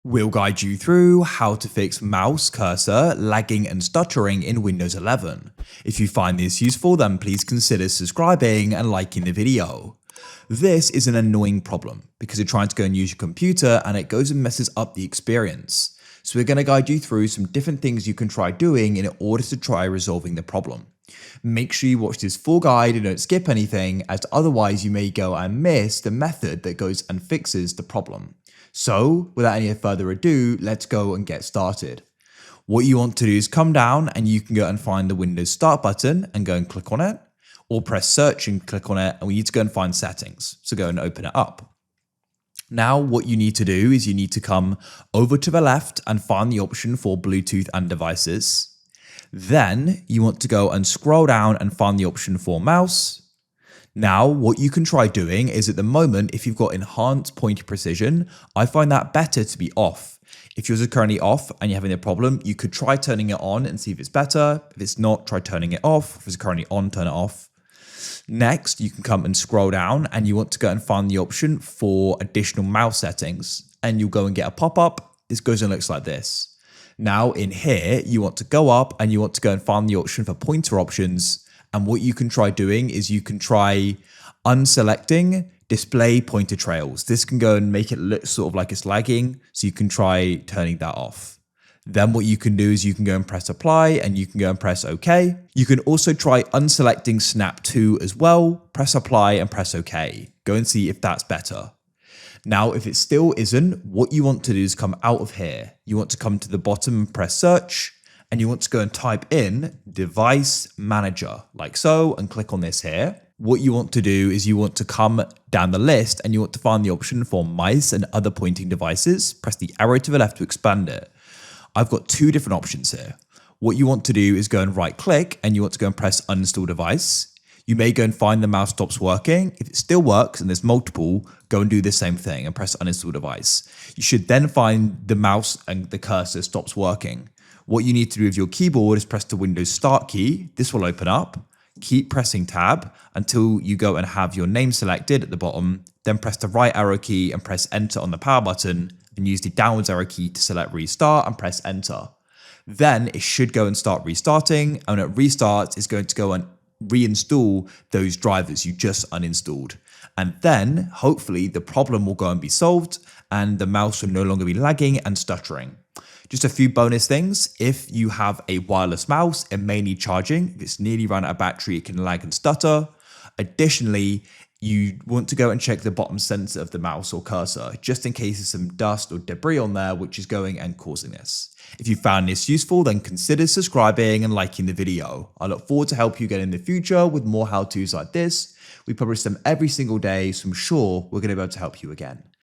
We'll guide you through how to fix mouse cursor lagging and stuttering in Windows 11. If you find this useful, then please consider subscribing and liking the video. This is an annoying problem because you're trying to go and use your computer and it goes and messes up the experience. So we're going to guide you through some different things you can try doing in order to try resolving the problem. Make sure you watch this full guide and don't skip anything, as otherwise you may go and miss the method that goes and fixes the problem. So without any further ado, let's go and get started. What you want to do is come down and you can go and find the Windows Start button and go and click on it, or press search and click on it, and we need to go and find settings. So go and open it up. Now what you need to do is you need to come over to the left and find the option for Bluetooth and devices. Then you want to go and scroll down and find the option for mouse. Now, what you can try doing is at the moment, if you've got enhanced pointer precision, I find that better to be off. If yours is currently off and you're having a problem, you could try turning it on and see if it's better. If it's not, try turning it off. If it's currently on, turn it off. Next, you can come and scroll down and you want to go and find the option for additional mouse settings. And you'll go and get a pop-up. This goes and looks like this. Now in here, you want to go up and you want to go and find the option for pointer options. And what you can try doing is you can try unselecting display pointer trails. This can go and make it look sort of like it's lagging. So you can try turning that off. Then what you can do is you can go and press apply and you can go and press OK. You can also try unselecting snap to as well. Press apply and press OK. Go and see if that's better. Now, if it still isn't, what you want to do is come out of here. You want to come to the bottom and press search, and you want to go and type in device manager like so and click on this here. What you want to do is you want to come down the list and you want to find the option for mice and other pointing devices. Press the arrow to the left to expand it. I've got two different options here. What you want to do is go and right click and you want to go and press uninstall device. You may go and find the mouse stops working. If it still works and there's multiple, go and do the same thing and press uninstall device. You should then find the mouse and the cursor stops working. What you need to do with your keyboard is press the Windows Start key. This will open up. Keep pressing tab until you go and have your name selected at the bottom. Then press the right arrow key and press enter on the power button and use the downwards arrow key to select restart and press enter. Then it should go and start restarting. And when it restarts, it's going to go and reinstall those drivers you just uninstalled. And then hopefully the problem will go and be solved and the mouse will no longer be lagging and stuttering. Just a few bonus things. If you have a wireless mouse, it may need charging. If it's nearly run out of battery, it can lag and stutter. Additionally, you want to go and check the bottom center of the mouse or cursor, just in case there's some dust or debris on there, which is going and causing this. If you found this useful, then consider subscribing and liking the video. I look forward to help you again in the future with more how-tos like this. We publish them every single day, so I'm sure we're going to be able to help you again.